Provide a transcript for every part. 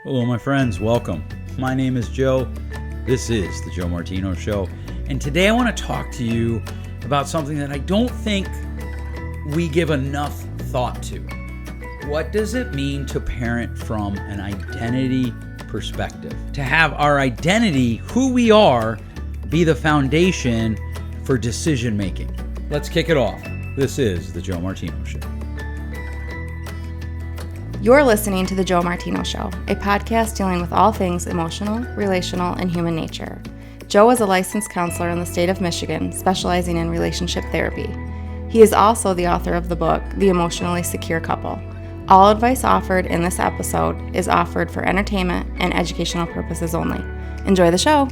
Hello, my friends. Welcome. My name is Joe. This is the Joe Martino Show. And today I want to talk to you about something that I don't think we give enough thought to. What does it mean to parent from an identity perspective? To have our identity, who we are, be the foundation for decision making. Let's kick it off. This is the Joe Martino Show. You're listening to The Joe Martino Show, a podcast dealing with all things emotional, relational, and human nature. Joe is a licensed counselor in the state of Michigan, specializing in relationship therapy. He is also the author of the book, The Emotionally Secure Couple. All advice offered in this episode is offered for entertainment and educational purposes only. Enjoy the show.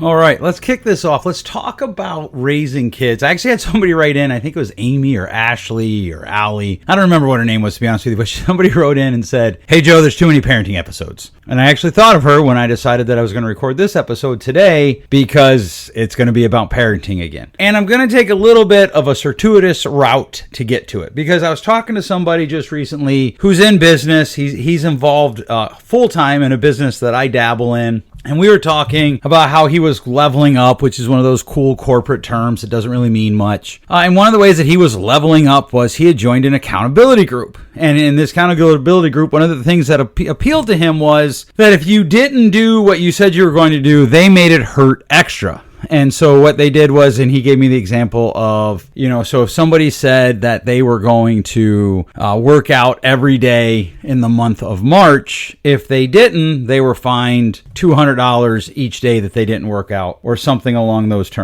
All right, let's kick this off. Let's talk about raising kids. I actually had somebody write in, I think it was Amy or Ashley or Allie. I don't remember what her name was, to be honest with you, but somebody wrote in and said, "Hey Joe, there's too many parenting episodes." And I actually thought of her when I decided that I was going to record this episode today because it's going to be about parenting again. And I'm going to take a little bit of a circuitous route to get to it because I was talking to somebody just recently who's in business. He's involved full-time in a business that I dabble in. And we were talking about how he was leveling up, which is one of those cool corporate terms that doesn't really mean much. And one of the ways that he was leveling up was he had joined an accountability group. And in this accountability group, one of the things that appealed to him was that if you didn't do what you said you were going to do, they made it hurt extra. And so what they did was, and he gave me the example of, so if somebody said that they were going to work out every day in the month of March, if they didn't, they were fined $200 each day that they didn't work out, or something along those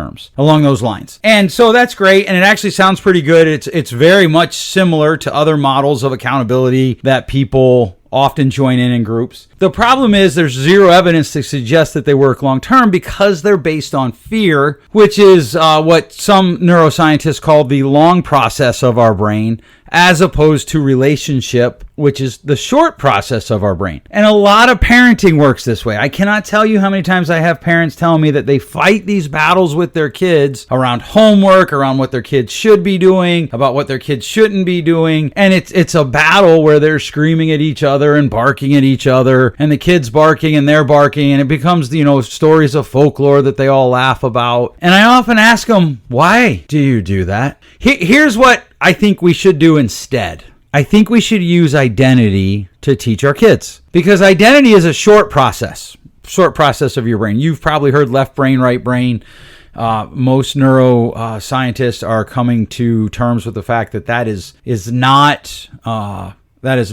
lines. And so that's great. And it actually sounds pretty good. It's very much similar to other models of accountability that people often join in groups. The problem is there's zero evidence to suggest that they work long term because they're based on fear, which is what some neuroscientists call the long process of our brain, as opposed to relationship, which is the short process of our brain. And a lot of parenting works this way. I cannot tell you how many times I have parents telling me that they fight these battles with their kids around homework, around what their kids should be doing, about what their kids shouldn't be doing. And it's a battle where they're screaming at each other and barking at each other, and the kids barking and they're barking, and it becomes, stories of folklore that they all laugh about. And I often ask them, why do you do that? Here's what I think we should do instead. I think we should use identity to teach our kids, because identity is a short process of your brain. You've probably heard left brain, right brain. Most neuroscientists are coming to terms with the fact that is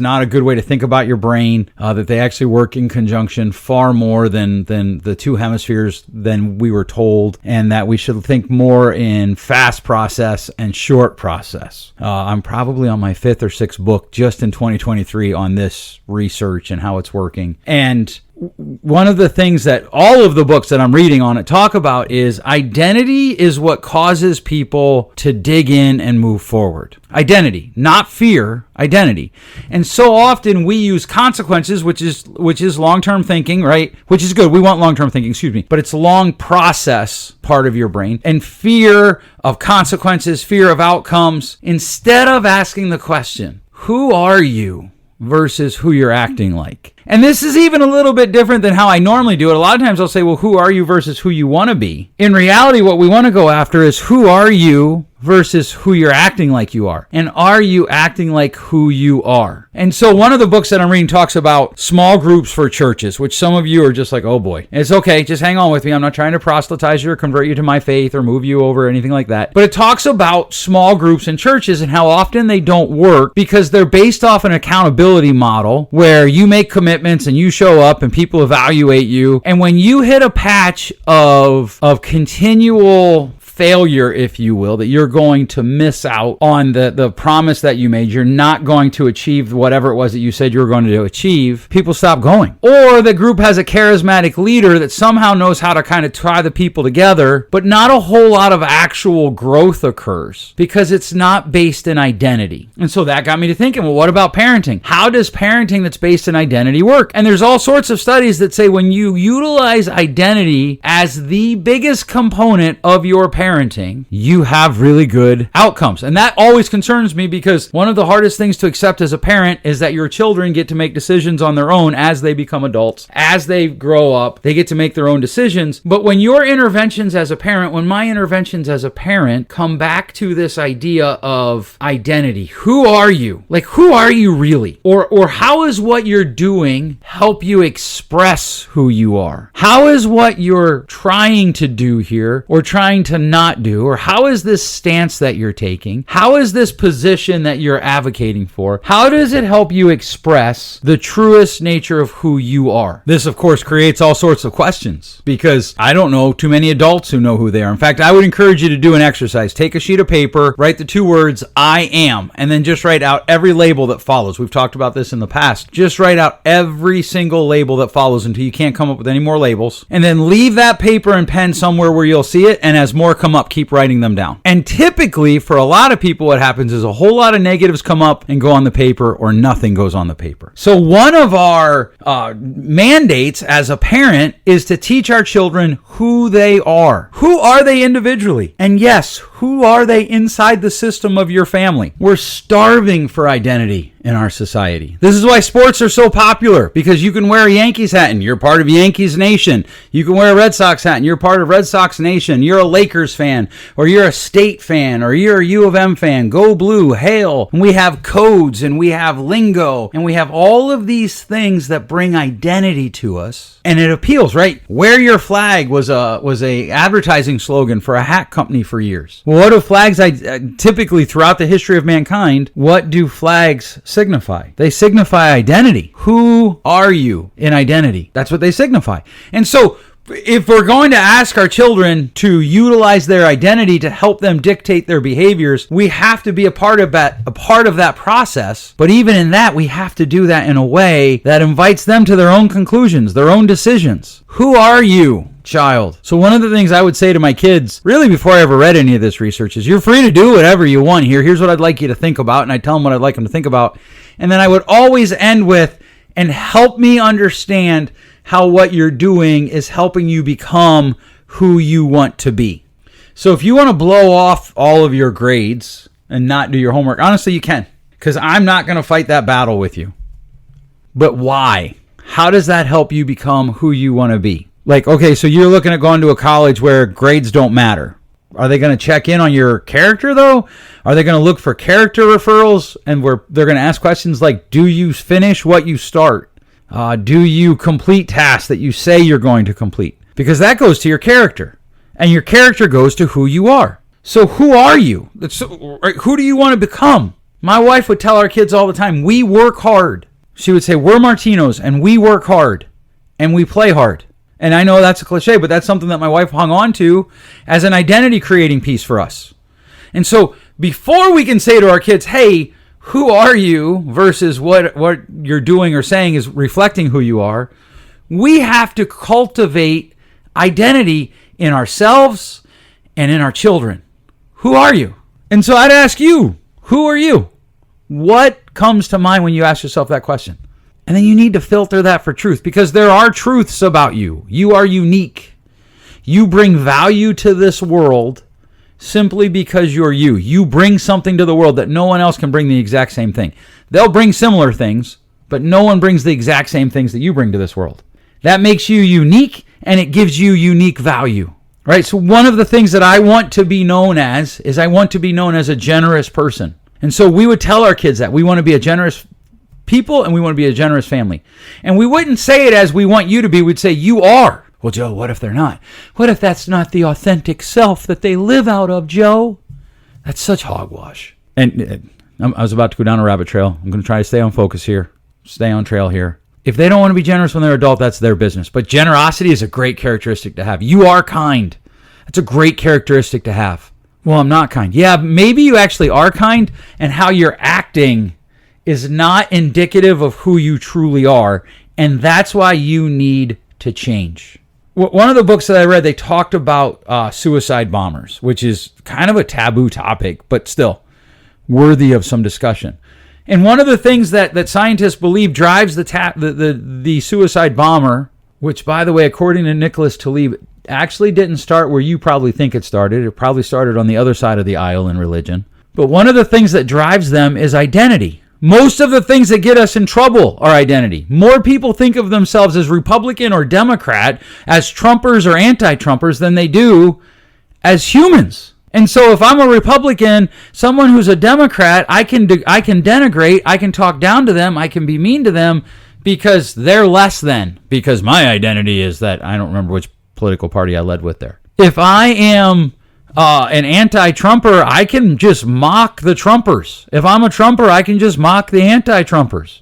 not a good way to think about your brain, that they actually work in conjunction far more than the two hemispheres than we were told, and that we should think more in fast process and short process. I'm probably on my 5th or 6th book just in 2023 on this research and how it's working. And one of the things that all of the books that I'm reading on it talk about is identity is what causes people to dig in and move forward. Identity, not fear, identity. And so often we use consequences, which is long-term thinking, right? Which is good. We want long-term thinking, but it's long process part of your brain. And fear of consequences, fear of outcomes, instead of asking the question, who are you versus who you're acting like? And this is even a little bit different than how I normally do it. A lot of times I'll say, well, who are you versus who you want to be? In reality, what we want to go after is who are you versus who you're acting like you are. And are you acting like who you are? And so one of the books that I'm reading talks about small groups for churches, which some of you are just like, oh boy, it's okay, just hang on with me. I'm not trying to proselytize you or convert you to my faith or move you over or anything like that. But it talks about small groups in churches and how often they don't work because they're based off an accountability model where you make commitments and you show up and people evaluate you. And when you hit a patch of continual failure, if you will, that you're going to miss out on the promise that you made, you're not going to achieve whatever it was that you said you were going to achieve, people stop going. Or the group has a charismatic leader that somehow knows how to kind of tie the people together, but not a whole lot of actual growth occurs because it's not based in identity. And so that got me to thinking, well, what about parenting? How does parenting that's based in identity work? And there's all sorts of studies that say when you utilize identity as the biggest component of your parenting, parenting, you have really good outcomes. And that always concerns me, because one of the hardest things to accept as a parent is that your children get to make decisions on their own as they become adults. As they grow up, they get to make their own decisions. But when your interventions as a parent, when my interventions as a parent come back to this idea of identity, who are you? Like, who are you really? Or how is what you're doing help you express who you are? How is what you're trying to do here or trying to not do? Or how is this stance that you're taking? How is this position that you're advocating for? How does it help you express the truest nature of who you are? This, of course, creates all sorts of questions, because I don't know too many adults who know who they are. In fact, I would encourage you to do an exercise. Take a sheet of paper, write the 2 words, I am, and then just write out every label that follows. We've talked about this in the past. Just write out every single label that follows until you can't come up with any more labels. And then leave that paper and pen somewhere where you'll see it. And as more come up, keep writing them down. And typically, for a lot of people, what happens is a whole lot of negatives come up and go on the paper, or nothing goes on the paper. So one of our mandates as a parent is to teach our children who they are. Who are they individually? And yes, who are they inside the system of your family? We're starving for identity in our society. This is why sports are so popular, because you can wear a Yankees hat and you're part of Yankees Nation. You can wear a Red Sox hat and you're part of Red Sox Nation. You're a Lakers fan, or you're a State fan, or you're a U of M fan. Go Blue, hail. And we have codes, and we have lingo, and we have all of these things that bring identity to us. And it appeals, right? Wear your flag was a advertising slogan for a hat company for years. Well, what do flags, typically throughout the history of mankind, what do flags signify? They signify identity. Who are you in identity? That's what they signify. And so if we're going to ask our children to utilize their identity to help them dictate their behaviors, we have to be a part of that process. But even in that, we have to do that in a way that invites them to their own conclusions, their own decisions. Who are you, child? So one of the things I would say to my kids, really before I ever read any of this research, is you're free to do whatever you want here. Here's what I'd like you to think about. And I tell them what I'd like them to think about. And then I would always end with, and help me understand how what you're doing is helping you become who you want to be. So if you want to blow off all of your grades and not do your homework, honestly, you can, because I'm not going to fight that battle with you. But why? How does that help you become who you want to be? Like, okay, so you're looking at going to a college where grades don't matter. Are they going to check in on your character, though? Are they going to look for character referrals? And they're going to ask questions like, do you finish what you start? Do you complete tasks that you say you're going to complete? Because that goes to your character. And your character goes to who you are. So who are you? Who do you want to become? My wife would tell our kids all the time, we work hard. She would say, we're Martinos, and we work hard. And we play hard. And I know that's a cliche, but that's something that my wife hung on to as an identity creating piece for us. And so before we can say to our kids, hey, who are you, versus what you're doing or saying is reflecting who you are, we have to cultivate identity in ourselves and in our children. Who are you? And so I'd ask you, who are you? What comes to mind when you ask yourself that question? And then you need to filter that for truth, because there are truths about you. You are unique. You bring value to this world simply because you're you. You bring something to the world that no one else can bring the exact same thing. They'll bring similar things, but no one brings the exact same things that you bring to this world. That makes you unique, and it gives you unique value, right? So one of the things that I want to be known as is I want to be known as a generous person. And so we would tell our kids that we want to be a generous people and we want to be a generous family. And we wouldn't say it as we want you to be. We'd say you are. Well, Joe, what if they're not? What if that's not the authentic self that they live out of, Joe? That's such hogwash. And I was about to go down a rabbit trail. I'm going to try to stay on focus here, stay on trail here. If they don't want to be generous when they're adult, that's their business. But generosity is a great characteristic to have. You are kind. That's a great characteristic to have. Well, I'm not kind. Yeah, maybe you actually are kind, and how you're acting is not indicative of who you truly are, and that's why you need to change. One of the books that I read, they talked about suicide bombers, which is kind of a taboo topic, but still worthy of some discussion. And one of the things that scientists believe drives the suicide bomber, which, by the way, according to Nicholas Taleb, actually didn't start where you probably think it started. It probably started on the other side of the aisle in religion. But one of the things that drives them is identity. Most of the things that get us in trouble are identity. More people think of themselves as Republican or Democrat, as Trumpers or anti-Trumpers than they do as humans. And so if I'm a Republican, someone who's a Democrat, I can denigrate, I can talk down to them, I can be mean to them because they're less than. Because my identity is that, I don't remember which political party I led with there. If I am an anti-Trumper, I can just mock the Trumpers. If I'm a Trumper, I can just mock the anti-Trumpers.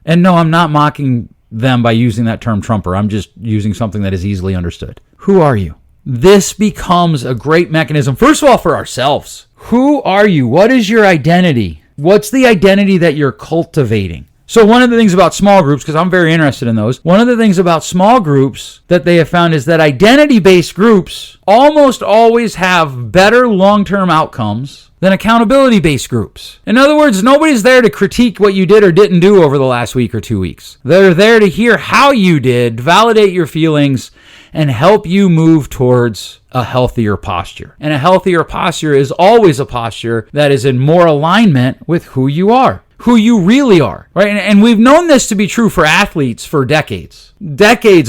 And no, I'm not mocking them by using that term Trumper. I'm just using something that is easily understood. Who are you? This becomes a great mechanism, first of all, for ourselves. Who are you? What is your identity? What's the identity that you're cultivating? So one of the things about small groups, because I'm very interested in those, one of the things about small groups that they have found is that identity-based groups almost always have better long-term outcomes than accountability-based groups. In other words, nobody's there to critique what you did or didn't do over the last week or 2 weeks. They're there to hear how you did, validate your feelings, and help you move towards a healthier posture. And a healthier posture is always a posture that is in more alignment with who you are, who you really are, right? And we've known this to be true for athletes for decades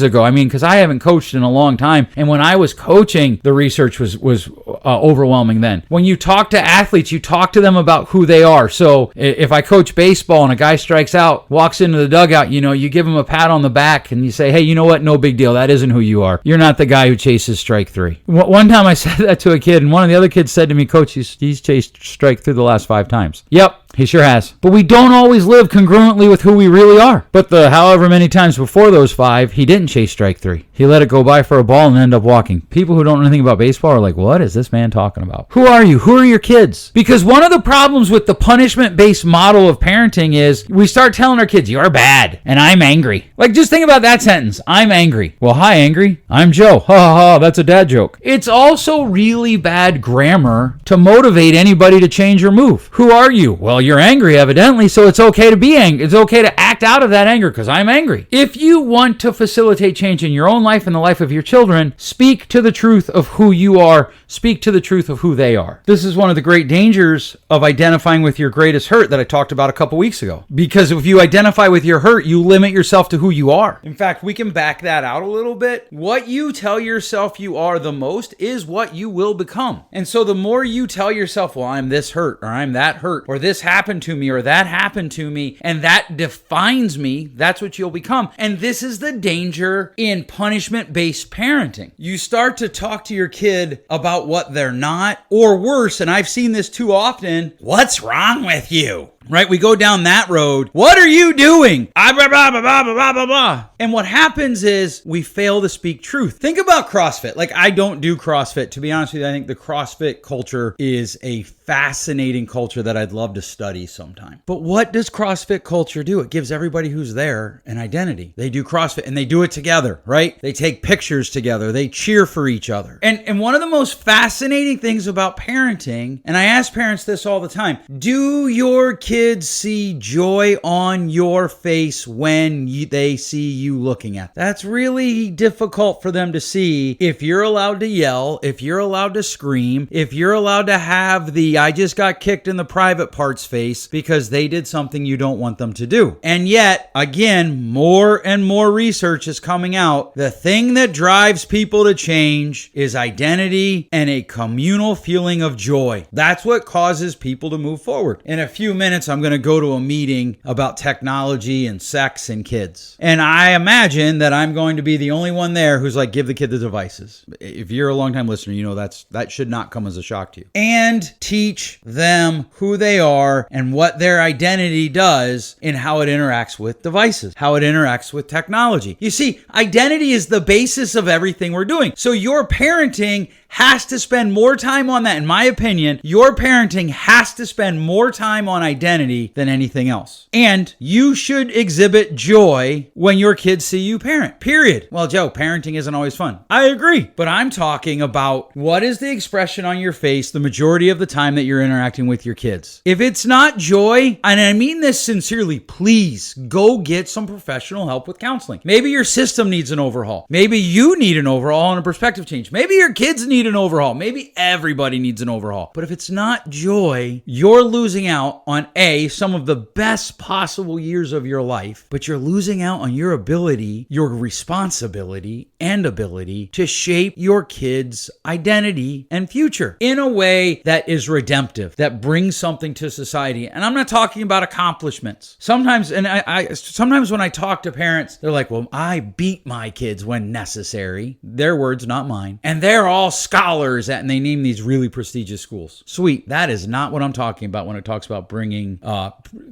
ago. I mean, because I haven't coached in a long time. And when I was coaching, the research was overwhelming then. When you talk to athletes, you talk to them about who they are. So if I coach baseball and a guy strikes out, walks into the dugout, you give him a pat on the back and you say, hey, you know what? No big deal. That isn't who you are. You're not the guy who chases strike three. One time I said that to a kid, and one of the other kids said to me, Coach, he's chased strike three the last 5 times. Yep. He sure has. But we don't always live congruently with who we really are. But the however many times before those 5, he didn't chase strike 3. He let it go by for a ball and end up walking. People who don't know anything about baseball are like, what is this man talking about? Who are you? Who are your kids? Because one of the problems with the punishment-based model of parenting is we start telling our kids, you're bad and I'm angry. Like, just think about that sentence. I'm angry. Well, hi, angry. I'm Joe. Ha ha ha. That's a dad joke. It's also really bad grammar to motivate anybody to change or move. Who are you? Well, you're angry, evidently, so it's okay to be angry. It's okay to act out of that anger because I'm angry. If you want to facilitate change in your own life and the life of your children, speak to the truth of who you are. Speak to the truth of who they are. This is one of the great dangers of identifying with your greatest hurt that I talked about a couple weeks ago. Because if you identify with your hurt, you limit yourself to who you are. In fact, we can back that out a little bit. What you tell yourself you are the most is what you will become. And so the more you tell yourself, well, I'm this hurt, or I'm that hurt, or this happened to me, or that happened to me, and that defines me, that's what you'll become. And this is the danger in punishment-based parenting. You start to talk to your kid about what they're not, or worse, and I've seen this too often, what's wrong with you? Right? We go down that road. What are you doing? Blah, blah, blah, blah, blah, blah, blah. And what happens is we fail to speak truth. Think about CrossFit. Like, I don't do CrossFit. To be honest with you, I think the CrossFit culture is a fascinating culture that I'd love to study sometime. But what does CrossFit culture do? It gives everybody who's there an identity. They do CrossFit and they do it together, right? They take pictures together. They cheer for each other. And one of the most fascinating things about parenting, and I ask parents this all the time, do your kids see joy on your face when they see you looking at them? That's really difficult for them to see if you're allowed to yell, if you're allowed to scream, if you're allowed to have the I just got kicked in the private parts face because they did something you don't want them to do. And yet, again, more and more research is coming out. The thing that drives people to change is identity and a communal feeling of joy. That's what causes people to move forward. In a few minutes, I'm going to go to a meeting about technology and sex and kids. And I imagine that I'm going to be the only one there who's like, give the kid the devices. If you're a longtime listener, you know that should not come as a shock to you. And teach them who they are and what their identity does and how it interacts with devices, how it interacts with technology. You see, identity is the basis of everything we're doing. So your parenting has to spend more time on that. In my opinion, your parenting has to spend more time on identity than anything else. And you should exhibit joy when your kids see you parent, period. Well, Joe, parenting isn't always fun. I agree. But I'm talking about what is the expression on your face the majority of the time that you're interacting with your kids. If it's not joy, and I mean this sincerely, please go get some professional help with counseling. Maybe your system needs an overhaul. Maybe you need an overhaul and a perspective change. Maybe your kids need an overhaul. Maybe everybody needs an overhaul. But if it's not joy, you're losing out on some of the best possible years of your life, but you're losing out on your ability, your responsibility, and ability to shape your kids' identity and future in a way that is redemptive, that brings something to society. And I'm not talking about accomplishments. Sometimes when I talk to parents, they're like, well, I beat my kids when necessary. Their words, not mine. And they're all scholars and they name these really prestigious schools. Sweet. That is not what I'm talking about when it talks about bringing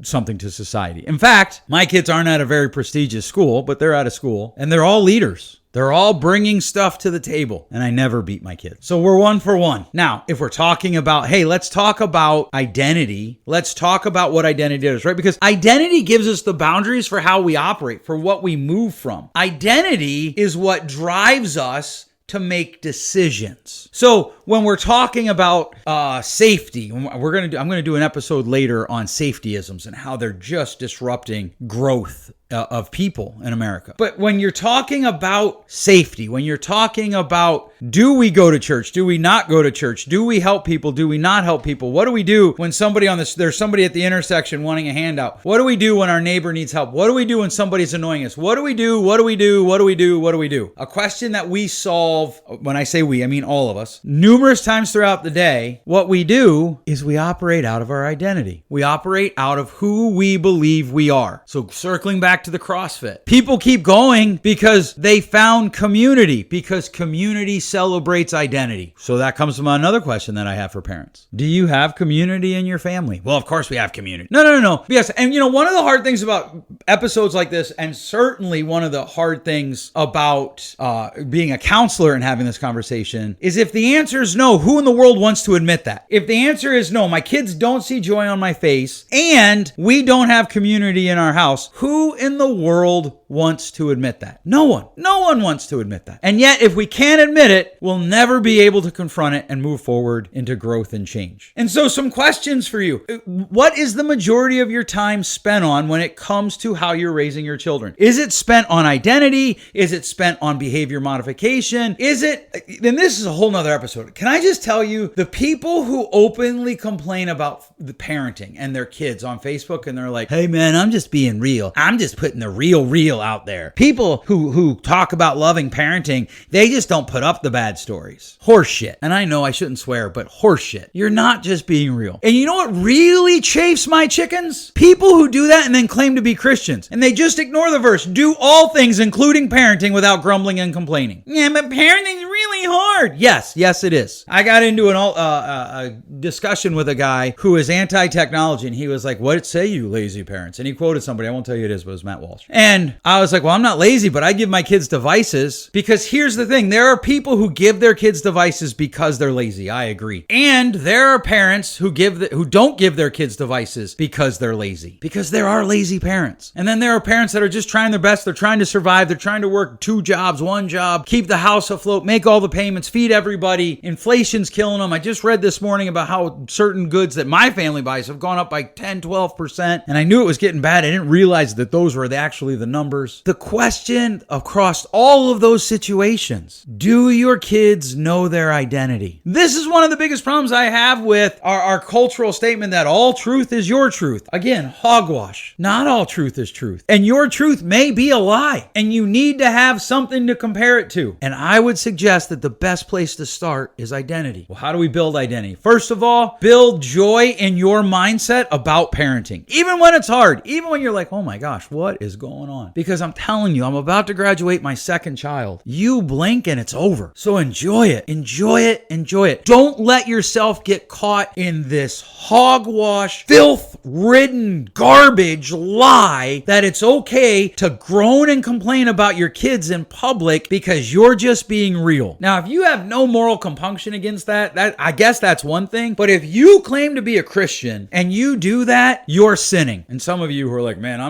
something to society. In fact, my kids aren't at a very prestigious school, but they're at a school and they're all leaders. They're all bringing stuff to the table, and I never beat my kids. So we're 1 for 1. Now, if we're talking about, hey, let's talk about identity. Let's talk about what identity is, right? Because identity gives us the boundaries for how we operate, for what we move from. Identity is what drives us to make decisions. So when we're talking about safety, I'm going to do an episode later on safetyisms and how they're just disrupting growth of people in America. But when you're talking about safety, when you're talking about, do we go to church? Do we not go to church? Do we help people? Do we not help people? What do we do when there's somebody at the intersection wanting a handout? What do we do when our neighbor needs help? What do we do when somebody's annoying us? What do we do? What do we do? What do we do? What do we do? A question that we solve, when I say we, I mean all of us, numerous times throughout the day. What we do is we operate out of our identity. We operate out of who we believe we are. So circling back to the CrossFit. People keep going because they found community, because community celebrates identity. So that comes from another question that I have for parents. Do you have community in your family? Well, of course we have community. No. Yes. And one of the hard things about episodes like this, and certainly one of the hard things about being a counselor and having this conversation, is if the answer is no, who in the world wants to admit that? If the answer is no, my kids don't see joy on my face, and we don't have community in our house, who in the world wants to admit that? No one. No one wants to admit that. And yet, if we can't admit it, we'll never be able to confront it and move forward into growth and change. And so some questions for you. What is the majority of your time spent on when it comes to how you're raising your children? Is it spent on identity? Is it spent on behavior modification? Then this is a whole nother episode. Can I just tell you, the people who openly complain about the parenting and their kids on Facebook, and they're like, hey man, I'm just being real. I'm just putting the real out there. People who talk about loving parenting, they just don't put up the bad stories. Horseshit. And I know I shouldn't swear, but horseshit. You're not just being real. And you know what really chafes my chickens? People who do that and then claim to be Christians. And they just ignore the verse. Do all things, including parenting, without grumbling and complaining. Yeah, but parenting's really hard. Yes, it is. I got into a discussion with a guy who is anti-technology, and he was like, what say you lazy parents? And he quoted somebody, I won't tell you who it is, but it was Matt Walsh. And I was like, well, I'm not lazy, but I give my kids devices, because here's the thing. There are people who give their kids devices because they're lazy. I agree. And there are parents who don't give their kids devices because they're lazy, because there are lazy parents. And then there are parents that are just trying their best. They're trying to survive. They're trying to work 2 jobs, 1 job, keep the house afloat, make all the payments, feed everybody. Inflation's killing them. I just read this morning about how certain goods that my family buys have gone up by 10, 12%. And I knew it was getting bad. I didn't realize that those were actually the numbers. The question across all of those situations, do your kids know their identity? This is one of the biggest problems I have with our cultural statement that all truth is your truth. Again, hogwash. Not all truth is truth. And your truth may be a lie. And you need to have something to compare it to. And I would suggest that the best place to start is identity. Well, how do we build identity? First of all, build joy in your mindset about parenting. Even when it's hard. Even when you're like, oh my gosh, what is going on? Because I'm telling you, I'm about to graduate my 2nd child. You blink and it's over. So enjoy it. Enjoy it. Enjoy it. Don't let yourself get caught in this hogwash, filth-ridden garbage lie that it's okay to groan and complain about your kids in public because you're just being real. Now, Now, if you have no moral compunction against that I guess that's one thing. But if you claim to be a Christian and you do that, you're sinning. And some of you who are like, man,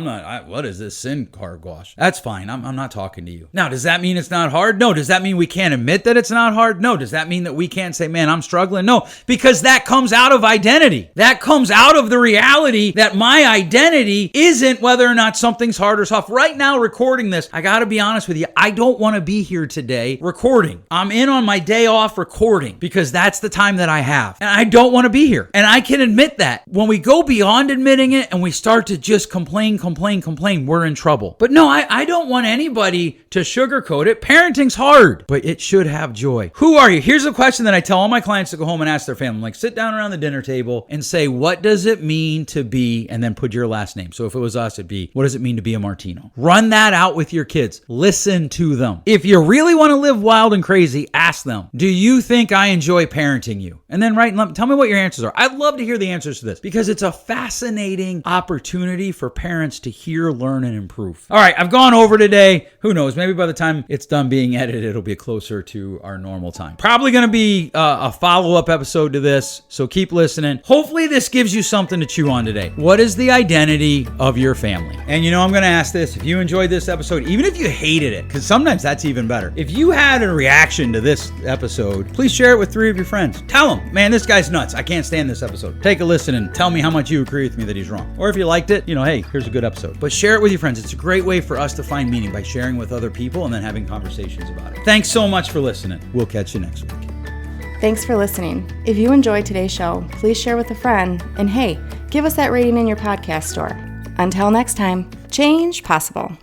what is this sin hogwash? That's fine. I'm not talking to you. Now, does that mean it's not hard? No. Does that mean we can't admit that it's not hard? No. Does that mean that we can't say, man, I'm struggling? No, because that comes out of identity. That comes out of the reality that my identity isn't whether or not something's hard or soft. Right now, recording this, I got to be honest with you, I don't want to be here today recording. I'm in on my day off recording because that's the time that I have. And I don't want to be here. And I can admit that. When we go beyond admitting it and we start to just complain, we're in trouble. But no, I don't want anybody to sugarcoat it. Parenting's hard, but it should have joy. Who are you? Here's a question that I tell all my clients to go home and ask their family. I'm like, sit down around the dinner table and say, what does it mean to be, and then put your last name. So if it was us, it'd be, what does it mean to be a Martino? Run that out with your kids. Listen to them. If you really want to live wild and crazy, ask them, do you think I enjoy parenting you? And then tell me what your answers are. I'd love to hear the answers to this because it's a fascinating opportunity for parents to hear, learn, and improve. All right, I've gone over today. Who knows? Maybe by the time it's done being edited, it'll be closer to our normal time. Probably going to be a follow-up episode to this, so keep listening. Hopefully this gives you something to chew on today. What is the identity of your family? And I'm going to ask this. If you enjoyed this episode, even if you hated it, because sometimes that's even better. If you had a reaction to this episode, please share it with 3 of your friends. Tell them, man, this guy's nuts. I can't stand this episode. Take a listen and tell me how much you agree with me that he's wrong. Or if you liked it, hey, here's a good episode. But share it with your friends. It's a great way for us to find meaning by sharing with other people and then having conversations about it. Thanks so much for listening. We'll catch you next week. Thanks for listening. If you enjoyed today's show, please share with a friend. And hey, give us that rating in your podcast store. Until next time, change possible.